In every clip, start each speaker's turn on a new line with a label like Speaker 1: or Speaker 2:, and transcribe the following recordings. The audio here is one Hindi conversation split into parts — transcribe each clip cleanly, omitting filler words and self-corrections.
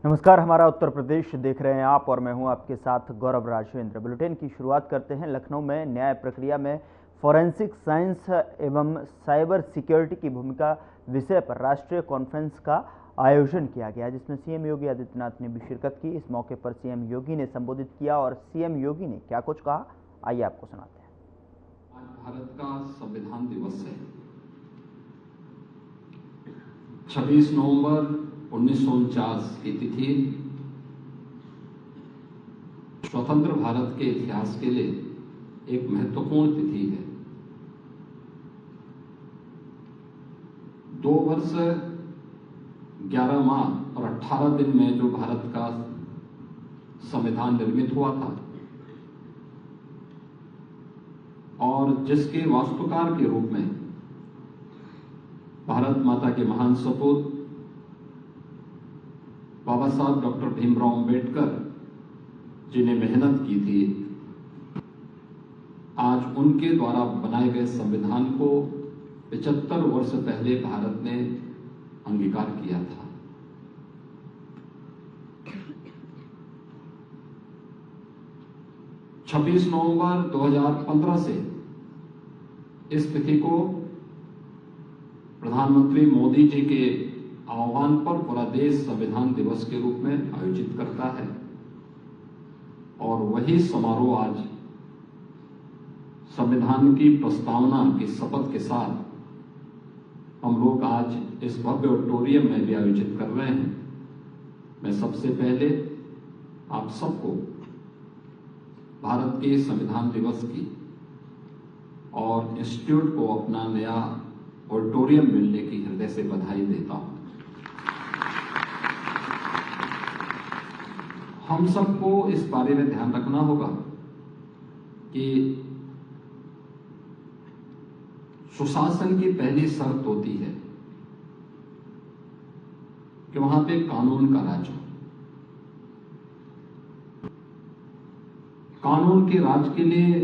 Speaker 1: नमस्कार, हमारा उत्तर प्रदेश देख रहे हैं आप और मैं हूं आपके साथ गौरव राजेंद्र। बुलेटिन की शुरुआत करते हैं। लखनऊ में न्याय प्रक्रिया में फॉरेंसिक साइंस एवं साइबर सिक्योरिटी की भूमिका विषय पर राष्ट्रीय कॉन्फ्रेंस का आयोजन किया गया, जिसमें सीएम योगी आदित्यनाथ ने भी शिरकत की। इस मौके पर सीएम योगी ने संबोधित किया और सीएम योगी ने क्या कुछ कहा, आइए आपको सुनाते हैं।
Speaker 2: आज भारत का संविधान दिवस है। 26 नवंबर 1949 की तिथि स्वतंत्र भारत के इतिहास के लिए एक महत्वपूर्ण तिथि है। 2 वर्ष 11 माह और 18 दिन में जो भारत का संविधान निर्मित हुआ था और जिसके वास्तुकार के रूप में भारत माता के महान सपूत बाबा साहब डॉक्टर भीमराव अंबेडकर जी ने मेहनत की थी, आज उनके द्वारा बनाए गए संविधान को 75 वर्ष पहले भारत ने अंगीकार किया था। छब्बीस नवंबर 2015 से इस तिथि को प्रधानमंत्री मोदी जी के आह्वान पर पूरा देश संविधान दिवस के रूप में आयोजित करता है और वही समारोह आज संविधान की प्रस्तावना की शपथ के साथ हम लोग आज इस भव्य ऑडिटोरियम में भी आयोजित कर रहे हैं। मैं सबसे पहले आप सबको भारत के संविधान दिवस की और इंस्टीट्यूट को अपना नया ऑडिटोरियम मिलने की हृदय से बधाई देता हूं। हम सबको इस बारे में ध्यान रखना होगा कि सुशासन की पहली शर्त होती है कि वहां पे कानून का राज हो। कानून के राज के लिए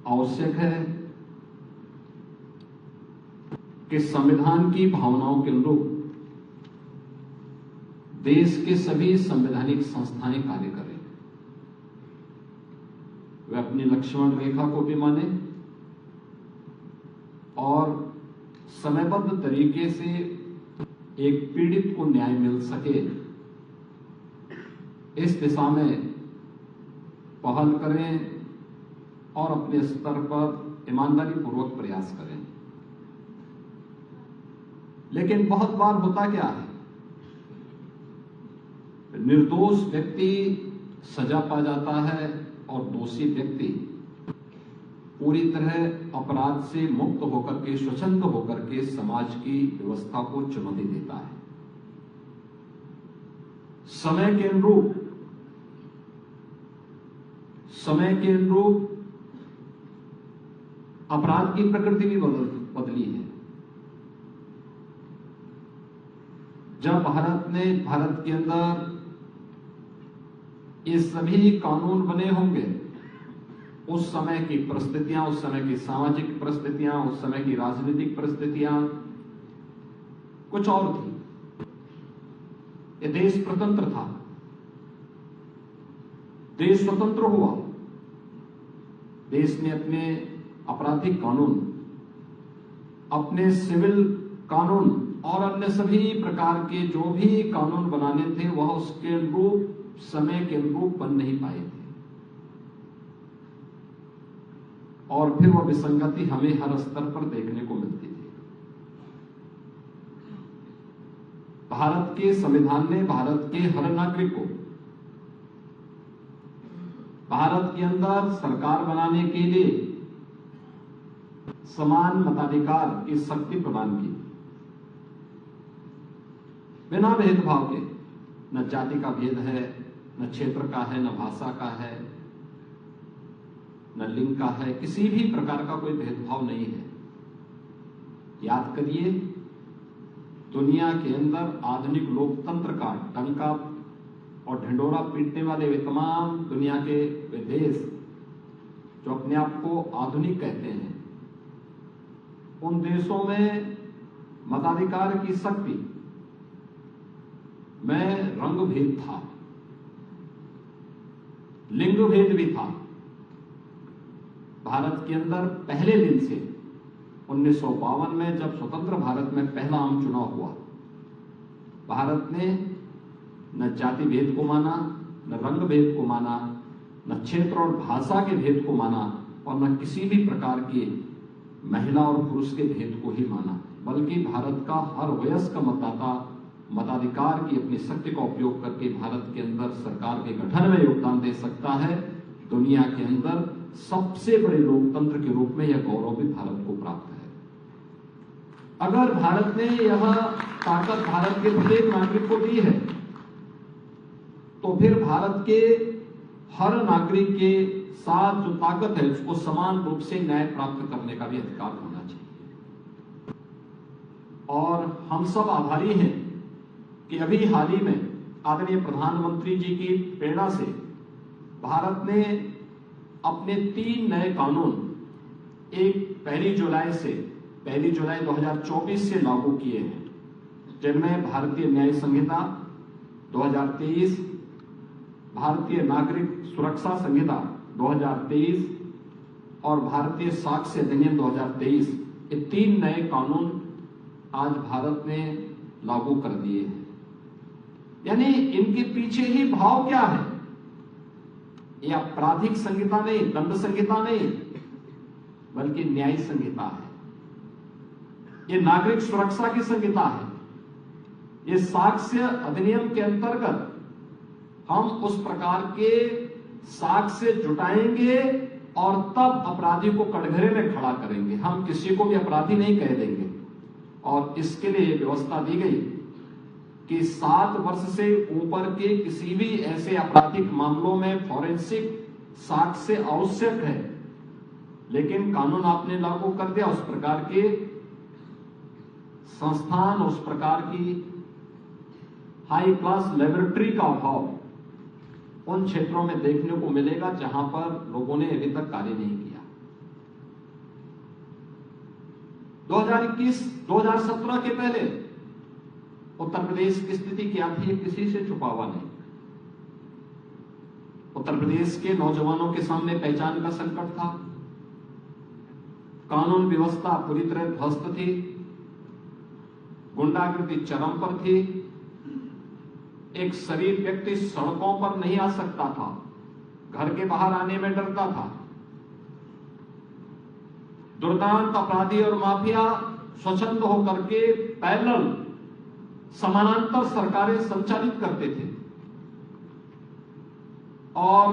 Speaker 2: आवश्यक है कि संविधान की भावनाओं के अनुरूप देश के सभी संवैधानिक संस्थाएं कार्य करें। वे अपनी लक्ष्मण रेखा को भी माने और समयबद्ध तरीके से एक पीड़ित को न्याय मिल सके, इस दिशा में पहल करें और अपने स्तर पर ईमानदारी पूर्वक प्रयास करें। लेकिन बहुत बार होता क्या है, निर्दोष व्यक्ति सजा पा जाता है और दोषी व्यक्ति पूरी तरह अपराध से मुक्त होकर के, स्वतंत्र होकर के समाज की व्यवस्था को चुनौती देता है। समय के अनुरूप अपराध की प्रकृति भी बदली है। जब भारत के अंदर ये सभी कानून बने होंगे, उस समय की परिस्थितियां, उस समय की सामाजिक परिस्थितियां, उस समय की राजनीतिक परिस्थितियां कुछ और थी। ये देश स्वतंत्र था, देश स्वतंत्र हुआ, देश ने अपने आपराधिक कानून, अपने सिविल कानून और अन्य सभी प्रकार के जो भी कानून बनाने थे वह उसके अनुरूप, समय के अनुरूप बन नहीं पाए थे और फिर वह विसंगति हमें हर स्तर पर देखने को मिलती थी। भारत के संविधान ने भारत के हर नागरिक को भारत के अंदर सरकार बनाने के लिए समान मताधिकार की शक्ति प्रदान की, बिना भेदभाव के। न जाति का भेद है, न क्षेत्र का है, न भाषा का है, न लिंग का है, किसी भी प्रकार का कोई भेदभाव नहीं है। याद करिए, दुनिया के अंदर आधुनिक लोकतंत्र का डंका और ढिंडोरा पीटने वाले वे तमाम दुनिया के वे देश जो अपने आप को आधुनिक कहते हैं, उन देशों में मताधिकार की शक्ति में रंग भेद था, लिंग भेद भी था। भारत के अंदर पहले दिन से 1952 में जब स्वतंत्र भारत में पहला आम चुनाव हुआ, भारत ने न जाति भेद को माना, न रंग भेद को माना, न क्षेत्र और भाषा के भेद को माना, और न किसी भी प्रकार के महिला और पुरुष के भेद को ही माना, बल्कि भारत का हर वयस्क मतदाता मताधिकार की अपनी शक्ति का उपयोग करके भारत के अंदर सरकार के गठन में योगदान दे सकता है। दुनिया के अंदर सबसे बड़े लोकतंत्र के रूप में यह गौरव भी भारत को प्राप्त है। अगर भारत ने यह ताकत भारत के प्रत्येक नागरिक को दी है, तो फिर भारत के हर नागरिक के साथ जो ताकत है उसको समान रूप से न्याय प्राप्त करने का भी अधिकार होना चाहिए। और हम सब आभारी हैं कि अभी हाल ही में आदरणीय प्रधानमंत्री जी की प्रेरणा से भारत ने अपने 3 नए कानून 1 जुलाई 2024 से लागू किए हैं, जिनमें भारतीय न्याय संहिता 2023, भारतीय नागरिक सुरक्षा संहिता 2023 और भारतीय साक्ष्य अधिनियम 2023, ये 3 नए कानून आज भारत ने लागू कर दिए हैं। यानी इनके पीछे ही भाव क्या है? ये आपराधिक संहिता नहीं, दंड संहिता नहीं, बल्कि न्याय संहिता है। ये नागरिक सुरक्षा की संहिता है। ये साक्ष्य अधिनियम के अंतर्गत हम उस प्रकार के साक्ष्य जुटाएंगे और तब अपराधी को कटघरे में खड़ा करेंगे। हम किसी को भी अपराधी नहीं कह देंगे। और इसके लिए व्यवस्था दी गई कि 7 वर्ष से ऊपर के किसी भी ऐसे आपराधिक मामलों में फॉरेंसिक साक्ष्य आवश्यक है, लेकिन कानून आपने लागू कर दिया। उस प्रकार के संस्थान, उस प्रकार की हाई क्लास लेबोरेटरी का अभाव उन क्षेत्रों में देखने को मिलेगा जहां पर लोगों ने अभी तक कार्य नहीं किया। 2017 के पहले उत्तर प्रदेश की स्थिति क्या थी, किसी से छुपा हुआ नहीं। उत्तर प्रदेश के नौजवानों के सामने पहचान का संकट था, कानून व्यवस्था पूरी तरह ध्वस्त थी, गुंडागर्दी चरम पर थी, एक शरीफ व्यक्ति सड़कों पर नहीं आ सकता था, घर के बाहर आने में डरता था। दुर्दांत अपराधी और माफिया स्वच्छंद होकर के पैरेलल समानांतर सरकारें संचालित करते थे, और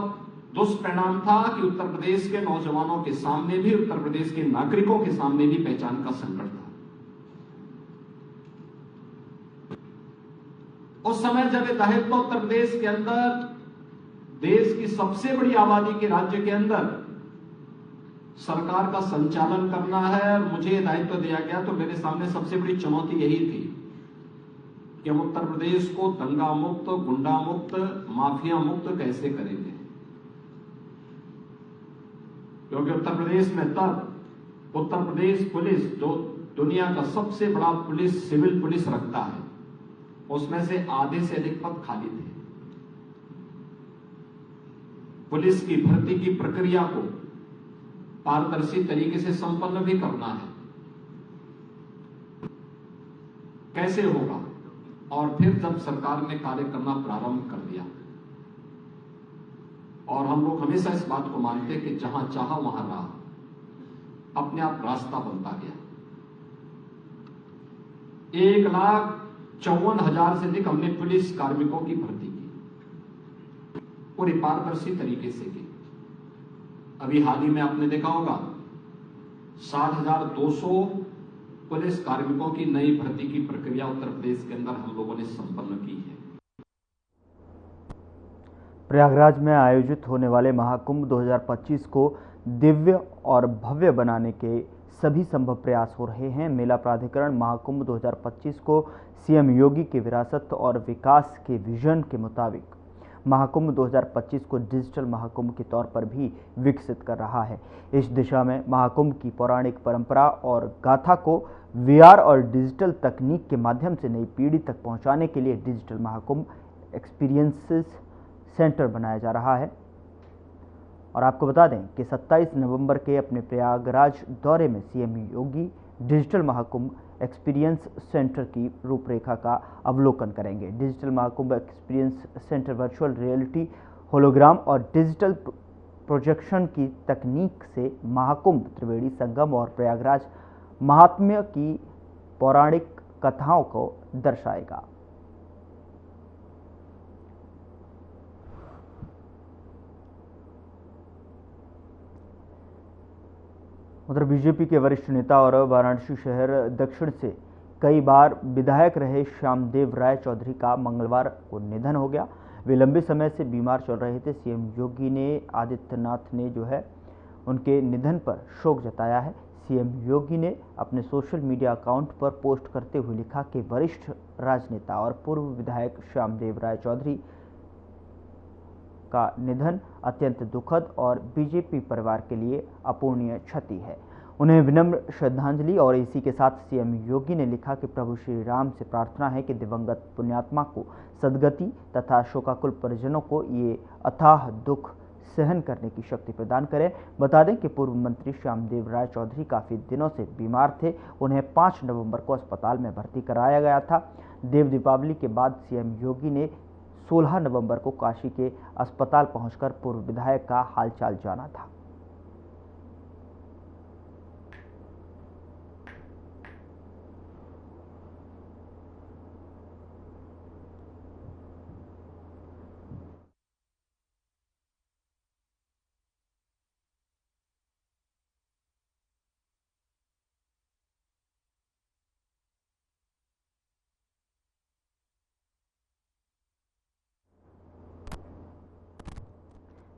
Speaker 2: दुष्परिणाम था कि उत्तर प्रदेश के नौजवानों के सामने भी, उत्तर प्रदेश के नागरिकों के सामने भी पहचान का संकट था। उस समय जब ये दायित्व उत्तर प्रदेश के अंदर, देश की सबसे बड़ी आबादी के राज्य के अंदर सरकार का संचालन करना है, मुझे दायित्व दिया गया, तो मेरे सामने सबसे बड़ी चुनौती यही थी कि हम उत्तर प्रदेश को दंगा मुक्त, गुंडा मुक्त, माफिया मुक्त कैसे करेंगे। क्योंकि उत्तर प्रदेश में तब उत्तर प्रदेश पुलिस, जो दुनिया का सबसे बड़ा पुलिस, सिविल पुलिस रखता है, उसमें से आधे से अधिक पद खाली थे। पुलिस की भर्ती की प्रक्रिया को पारदर्शी तरीके से संपन्न भी करना है, कैसे होगा। और फिर जब सरकार ने कार्य करना प्रारंभ कर दिया, और हम लोग हमेशा इस बात को मानते कि जहां चाहा वहां राह, अपने आप रास्ता बनता गया। 1,54,000 से अधिक हमने पुलिस कार्मिकों की भर्ती की, पूरी पारदर्शी तरीके से की। अभी हाल ही में आपने देखा होगा 60,200 पुलिस कार्मिकों की नई भर्ती की प्रक्रिया उत्तर प्रदेश के अंदर हम लोगों ने संपन्न की है।
Speaker 1: प्रयागराज में आयोजित होने वाले महाकुंभ 2025 को दिव्य और भव्य बनाने के सभी संभव प्रयास हो रहे हैं। मेला प्राधिकरण महाकुंभ 2025 को सीएम योगी की विरासत और विकास के विजन के मुताबिक महाकुंभ 2025 को डिजिटल महाकुंभ के तौर पर भी विकसित कर रहा है। इस दिशा में महाकुंभ की पौराणिक परंपरा और गाथा को VR और डिजिटल तकनीक के माध्यम से नई पीढ़ी तक पहुंचाने के लिए डिजिटल महाकुंभ एक्सपीरियंसेस सेंटर बनाया जा रहा है। और आपको बता दें कि 27 नवंबर के अपने प्रयागराज दौरे में सीएम योगी डिजिटल महाकुंभ एक्सपीरियंस सेंटर की रूपरेखा का अवलोकन करेंगे। Digital Mahakumbh experience centre virtual reality, hologram और डिजिटल प्रोजेक्शन की तकनीक से महाकुंभ, त्रिवेणी संगम और प्रयागराज महात्म्य की पौराणिक कथाओं को दर्शाएगा। उधर बीजेपी के वरिष्ठ नेता और वाराणसी शहर दक्षिण से कई बार विधायक रहे श्यामदेव राय चौधरी का मंगलवार को निधन हो गया। वे लंबे समय से बीमार चल रहे थे। सीएम योगी ने आदित्यनाथ ने उनके निधन पर शोक जताया है। सीएम योगी ने अपने सोशल मीडिया अकाउंट पर पोस्ट करते हुए लिखा कि वरिष्ठ राजनेता और पूर्व विधायक श्यामदेव राय चौधरी का निधन अत्यंत दुखद और बीजेपी परिवार के लिए अपूरणीय क्षति है। उन्हें विनम्र श्रद्धांजलि। और इसी के साथ सीएम योगी ने लिखा कि प्रभु श्री राम से प्रार्थना है कि दिवंगत पुण्यात्मा को सद्गति तथा शोकाकुल परिजनों को ये अथाह दुख सहन करने की शक्ति प्रदान करें। बता दें कि पूर्व मंत्री श्यामदेव राय चौधरी काफी दिनों से बीमार थे। उन्हें 5 नवंबर को अस्पताल में भर्ती कराया गया था। देव दीपावली के बाद सीएम योगी ने 16 नवंबर को काशी के अस्पताल पहुंचकर पूर्व विधायक का हालचाल जाना था।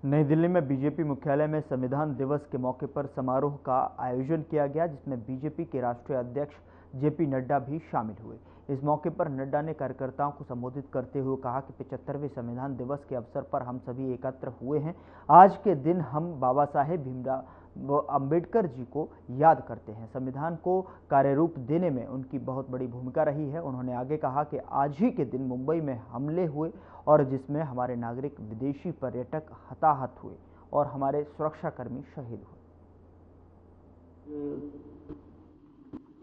Speaker 1: नई दिल्ली में बीजेपी मुख्यालय में संविधान दिवस के मौके पर समारोह का आयोजन किया गया, जिसमें बीजेपी के राष्ट्रीय अध्यक्ष जेपी नड्डा भी शामिल हुए। इस मौके पर नड्डा ने कार्यकर्ताओं को संबोधित करते हुए कहा कि 75वें संविधान दिवस के अवसर पर हम सभी एकत्र हुए हैं। आज के दिन हम बाबा साहेब भीमराव अंबेडकर जी को याद करते हैं। संविधान को कार्यरूप देने में उनकी बहुत बड़ी भूमिका रही है। उन्होंने आगे कहा कि आज ही के दिन मुंबई में हमले हुए और जिसमें हमारे नागरिक, विदेशी पर्यटक हताहत हुए और हमारे सुरक्षाकर्मी शहीद हुए।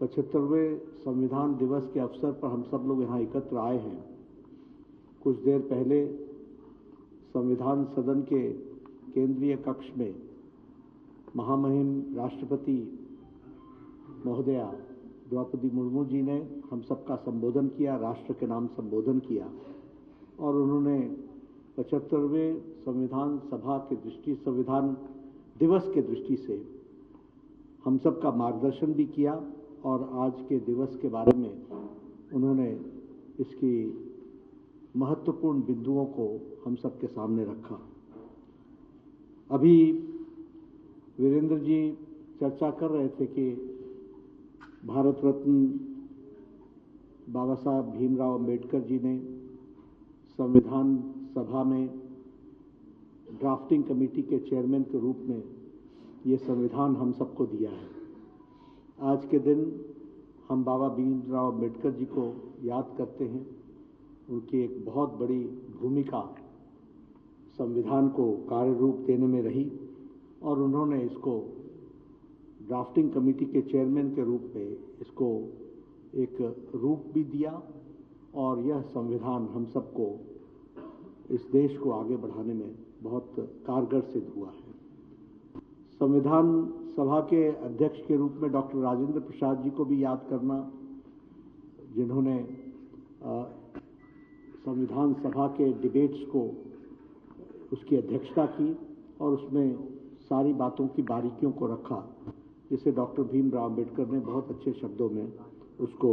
Speaker 3: 75वें संविधान दिवस के अवसर पर हम सब लोग यहाँ एकत्र आए हैं। कुछ देर पहले संविधान सदन के केंद्रीय कक्ष में महामहिम राष्ट्रपति महोदया द्रौपदी मुर्मू जी ने हम सबका संबोधन किया, राष्ट्र के नाम संबोधन किया और उन्होंने 75वें संविधान सभा की दृष्टि, संविधान दिवस के दृष्टि से हम सबका मार्गदर्शन भी किया और आज के दिवस के बारे में उन्होंने इसकी महत्वपूर्ण बिंदुओं को हम सबके सामने रखा। अभी वीरेंद्र जी चर्चा कर रहे थे कि भारत रत्न बाबा साहब भीमराव अंबेडकर जी ने संविधान सभा में ड्राफ्टिंग कमेटी के चेयरमैन के रूप में ये संविधान हम सबको दिया है। आज के दिन हम बाबा भीमराव अंबेडकर जी को याद करते हैं। उनकी एक बहुत बड़ी भूमिका संविधान को कार्य रूप देने में रही और उन्होंने इसको ड्राफ्टिंग कमेटी के चेयरमैन के रूप में इसको एक रूप भी दिया और यह संविधान हम सबको, इस देश को आगे बढ़ाने में बहुत कारगर सिद्ध हुआ है। संविधान सभा के अध्यक्ष के रूप में डॉक्टर राजेंद्र प्रसाद जी को भी याद करना, जिन्होंने संविधान सभा के डिबेट्स को, उसकी अध्यक्षता की और उसमें सारी बातों की बारीकियों को रखा, जिसे डॉक्टर भीमराव अंबेडकर ने बहुत अच्छे शब्दों में उसको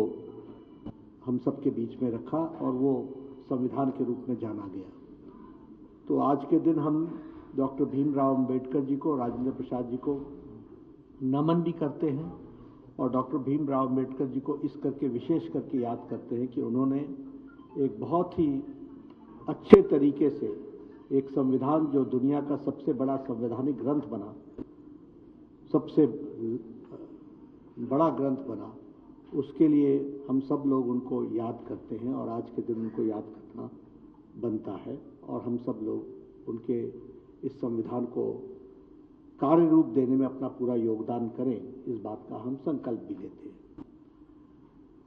Speaker 3: हम सबके बीच में रखा और वो संविधान के रूप में जाना गया। तो आज के दिन हम डॉक्टर भीमराव अंबेडकर जी को, राजेंद्र प्रसाद जी को नमन भी करते हैं और डॉक्टर भीमराव अंबेडकर जी को इस करके विशेष करके याद करते हैं कि उन्होंने एक बहुत ही अच्छे तरीके से एक संविधान जो दुनिया का सबसे बड़ा संवैधानिक ग्रंथ बना, सबसे बड़ा ग्रंथ बना, उसके लिए हम सब लोग उनको याद करते हैं और आज के दिन उनको याद करना बनता है और हम सब लोग उनके इस संविधान को कार्य रूप देने में अपना पूरा योगदान करें, इस बात का हम संकल्प भी लेते हैं।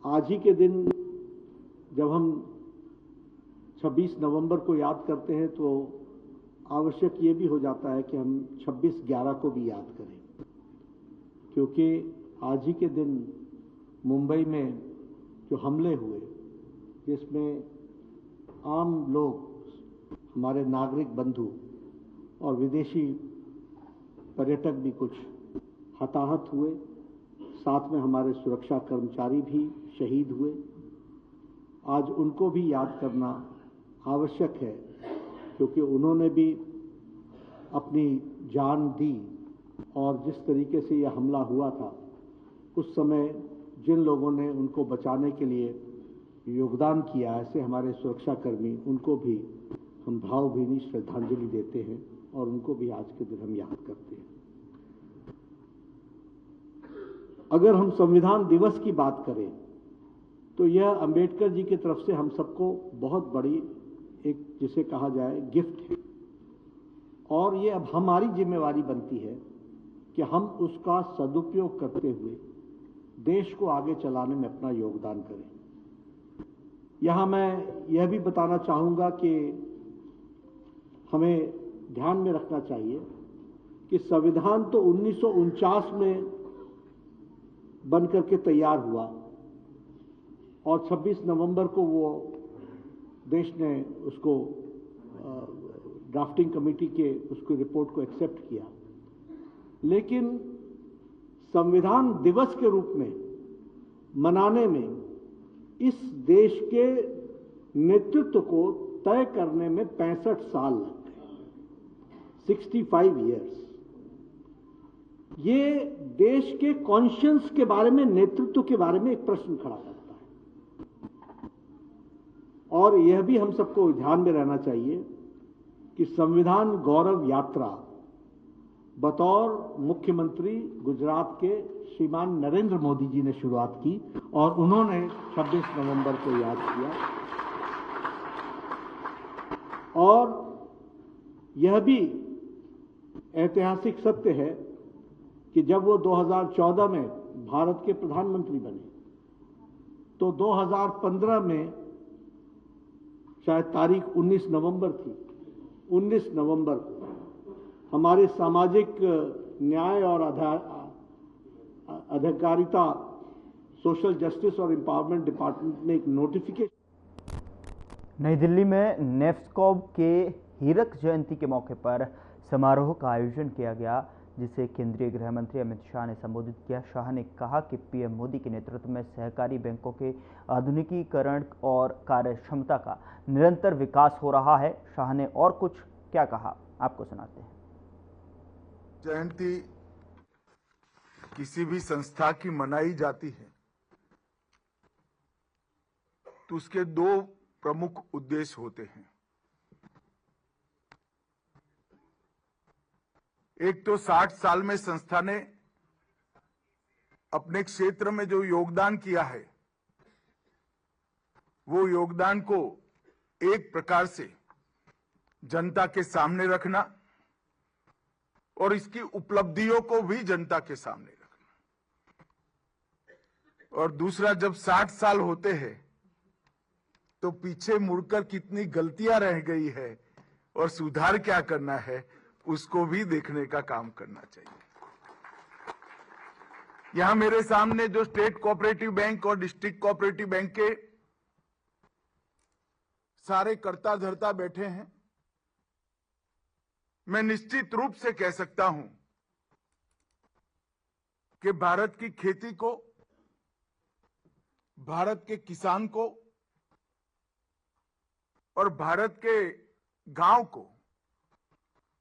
Speaker 3: आज ही के दिन जब हम 26 नवंबर को याद करते हैं तो आवश्यक ये भी हो जाता है कि हम 26/11 को भी याद करें, क्योंकि आज ही के दिन मुंबई में जो हमले हुए, जिसमें आम लोग, हमारे नागरिक बंधु और विदेशी पर्यटक भी कुछ हताहत हुए, साथ में हमारे सुरक्षा कर्मचारी भी शहीद हुए। आज उनको भी याद करना आवश्यक है, क्योंकि उन्होंने भी अपनी जान दी और जिस तरीके से यह हमला हुआ था, उस समय जिन लोगों ने उनको बचाने के लिए योगदान किया, ऐसे हमारे सुरक्षाकर्मी, उनको भी हम भावभीनी श्रद्धांजलि देते हैं और उनको भी आज के दिन हम याद करते हैं। अगर हम संविधान दिवस की बात करें तो यह अंबेडकर जी की तरफ से हम सबको बहुत बड़ी एक, जिसे कहा जाए, गिफ्ट है और ये अब हमारी जिम्मेवारी बनती है कि हम उसका सदुपयोग करते हुए देश को आगे चलाने में अपना योगदान करें। यहां मैं यह भी बताना चाहूंगा कि हमें ध्यान में रखना चाहिए कि संविधान तो 1949 में बनकर के तैयार हुआ और 26 नवंबर को वो देश ने उसको ड्राफ्टिंग कमेटी के उसकी रिपोर्ट को एक्सेप्ट किया, लेकिन संविधान दिवस के रूप में मनाने में इस देश के नेतृत्व को तय करने में 65 साल लग गए, 65 इयर्स। ये देश के कॉन्शियंस के बारे में, नेतृत्व के बारे में एक प्रश्न खड़ा करता है और यह भी हम सबको ध्यान में रहना चाहिए कि संविधान गौरव यात्रा बतौर मुख्यमंत्री गुजरात के श्रीमान नरेंद्र मोदी जी ने शुरुआत की और उन्होंने 26 नवंबर को याद किया। और यह भी ऐतिहासिक सत्य है कि जब वो 2014 में भारत के प्रधानमंत्री बने तो 2015 में, शायद तारीख 19 नवंबर थी, 19 नवंबर को हमारे सामाजिक न्याय और अधिकारिता, सोशल जस्टिस और एम्पावरमेंट डिपार्टमेंट ने एक नोटिफिकेशन।
Speaker 1: नई दिल्ली में नेफ्स्कॉब के हीरक जयंती के मौके पर समारोह का आयोजन किया गया, जिसे केंद्रीय गृह मंत्री अमित शाह ने संबोधित किया। शाह ने कहा कि पीएम मोदी के नेतृत्व में सहकारी बैंकों के आधुनिकीकरण और कार्यक्षमता का निरंतर विकास हो रहा है। शाह ने और कुछ क्या कहा, आपको सुनाते हैं।
Speaker 4: जयंती किसी भी संस्था की मनाई जाती है तो उसके दो प्रमुख उद्देश्य होते हैं। एक तो 60 साल में संस्था ने अपने क्षेत्र में जो योगदान किया है, वो योगदान को एक प्रकार से जनता के सामने रखना और इसकी उपलब्धियों को भी जनता के सामने रखना। और दूसरा, जब 60 साल होते हैं तो पीछे मुड़कर कितनी गलतियां रह गई है और सुधार क्या करना है, उसको भी देखने का काम करना चाहिए। यहां मेरे सामने जो स्टेट कोऑपरेटिव बैंक और डिस्ट्रिक्ट कोऑपरेटिव बैंक के सारे कर्ता धर्ता बैठे हैं, मैं निश्चित रूप से कह सकता हूं कि भारत की खेती को, भारत के किसान को और भारत के गांव को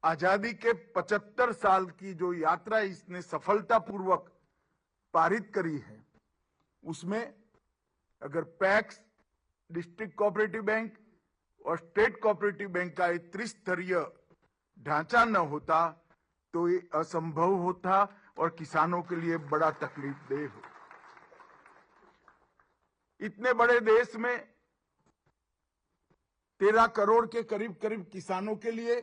Speaker 4: आजादी के 75 साल की जो यात्रा इसने सफलतापूर्वक पारित करी है, उसमें अगर पैक्स, डिस्ट्रिक्ट कोऑपरेटिव बैंक और स्टेट कोऑपरेटिव बैंक का एक त्रिस्तरीय ढांचा न होता तो ये असंभव होता और किसानों के लिए बड़ा तकलीफदेह हो। इतने बड़े देश में 13 करोड़ के करीब करीब किसानों के लिए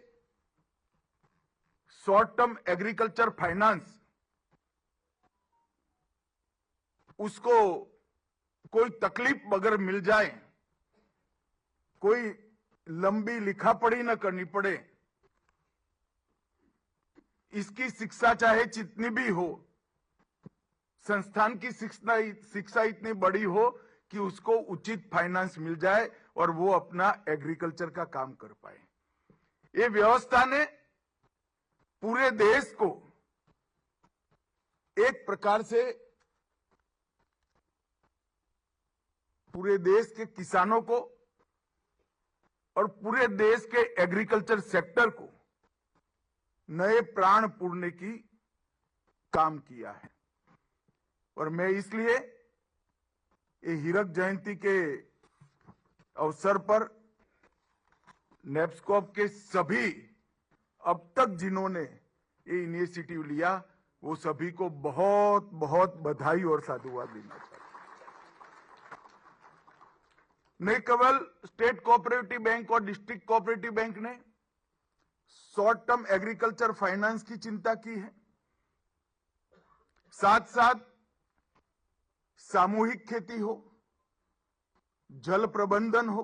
Speaker 4: शॉर्ट टर्म एग्रीकल्चर फाइनेंस, उसको कोई तकलीफ अगर मिल जाए, कोई लंबी लिखा पढ़ी न करनी पड़े, इसकी शिक्षा चाहे जितनी भी हो, संस्थान की शिक्षा इतनी बड़ी हो कि उसको उचित फाइनेंस मिल जाए और वो अपना एग्रीकल्चर का काम कर पाए। ये व्यवस्था ने पूरे देश को एक प्रकार से, पूरे देश के किसानों को और पूरे देश के एग्रीकल्चर सेक्टर को नए प्राण पूरने की काम किया है। और मैं इसलिए ये हीरक जयंती के अवसर पर नेप्सकॉप के सभी अब तक जिन्होंने ये इनिशिएटिव लिया, वो सभी को बहुत बहुत बधाई और साधुवाद देना चाहिए। नहीं केवल स्टेट कोऑपरेटिव बैंक और डिस्ट्रिक्ट कोऑपरेटिव बैंक ने शॉर्ट टर्म एग्रीकल्चर फाइनेंस की चिंता की है, साथ साथ सामूहिक खेती हो, जल प्रबंधन हो,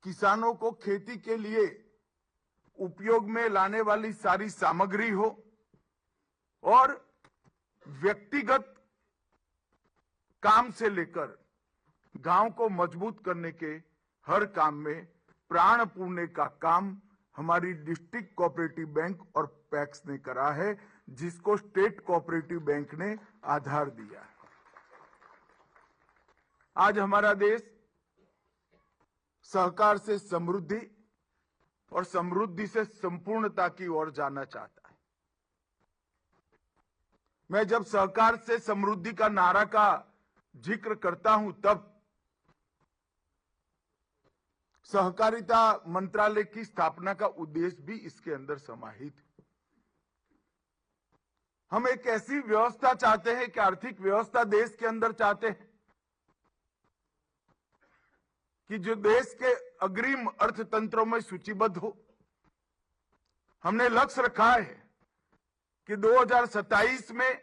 Speaker 4: किसानों को खेती के लिए उपयोग में लाने वाली सारी सामग्री हो और व्यक्तिगत काम से लेकर गांव को मजबूत करने के हर काम में प्राण पूरने का काम हमारी डिस्ट्रिक्ट कोऑपरेटिव बैंक और पैक्स ने करा है, जिसको स्टेट कोऑपरेटिव बैंक ने आधार दिया है। आज हमारा देश सहकार से समृद्धि और समृद्धि से संपूर्णता की ओर जाना चाहता है। मैं जब सहकार से समृद्धि का नारा का जिक्र करता हूं, तब सहकारिता मंत्रालय की स्थापना का उद्देश्य भी इसके अंदर समाहित है। हम एक ऐसी व्यवस्था चाहते हैं कि आर्थिक व्यवस्था देश के अंदर चाहते हैं कि जो देश के अग्रिम अर्थतंत्रों में सूचीबद्ध हो। हमने लक्ष्य रखा है कि 2027 में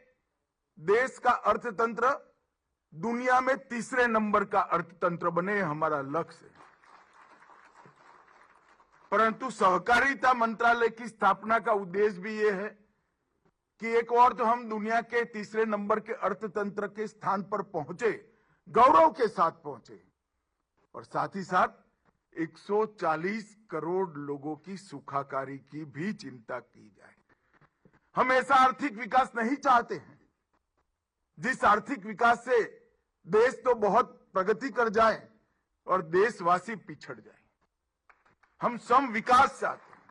Speaker 4: देश का अर्थतंत्र दुनिया में तीसरे नंबर का अर्थतंत्र बने, हमारा लक्ष्य है। परंतु सहकारिता मंत्रालय की स्थापना का उद्देश्य भी यह है कि एक और तो हम दुनिया के तीसरे नंबर के अर्थतंत्र के स्थान पर पहुंचे, गौरव के साथ पहुंचे, और साथ ही साथ 140 करोड़ लोगों की सुखाकारी की भी चिंता की जाए। हम ऐसा आर्थिक विकास नहीं चाहते हैं जिस आर्थिक विकास से देश तो बहुत प्रगति कर जाए और देशवासी पिछड़ जाए। हम सम विकास चाहते हैं।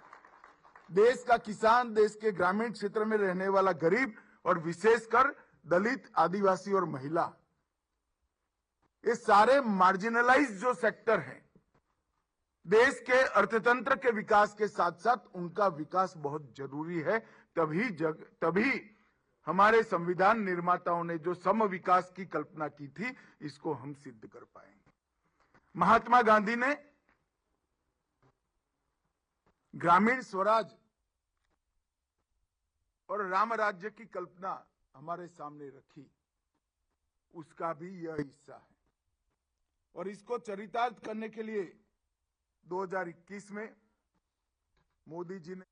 Speaker 4: देश का किसान, देश के ग्रामीण क्षेत्र में रहने वाला गरीब और विशेषकर दलित, आदिवासी और महिला, ये सारे मार्जिनलाइज जो सेक्टर हैं, देश के अर्थतंत्र के विकास के साथ साथ उनका विकास बहुत जरूरी है। तभी हमारे संविधान निर्माताओं ने जो सम विकास की कल्पना की थी, इसको हम सिद्ध कर पाएंगे। महात्मा गांधी ने ग्रामीण स्वराज और राम राज्य की कल्पना हमारे सामने रखी, उसका भी यह हिस्सा है। और इसको चरितार्थ करने के लिए 2021 में मोदी जी ने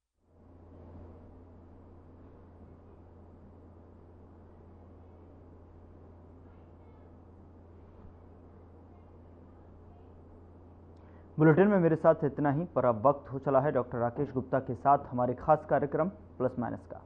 Speaker 1: बुलेटिन में मेरे साथ इतना ही, पर अब वक्त हो चला है डॉक्टर राकेश गुप्ता के साथ हमारे खास कार्यक्रम प्लस माइनस का।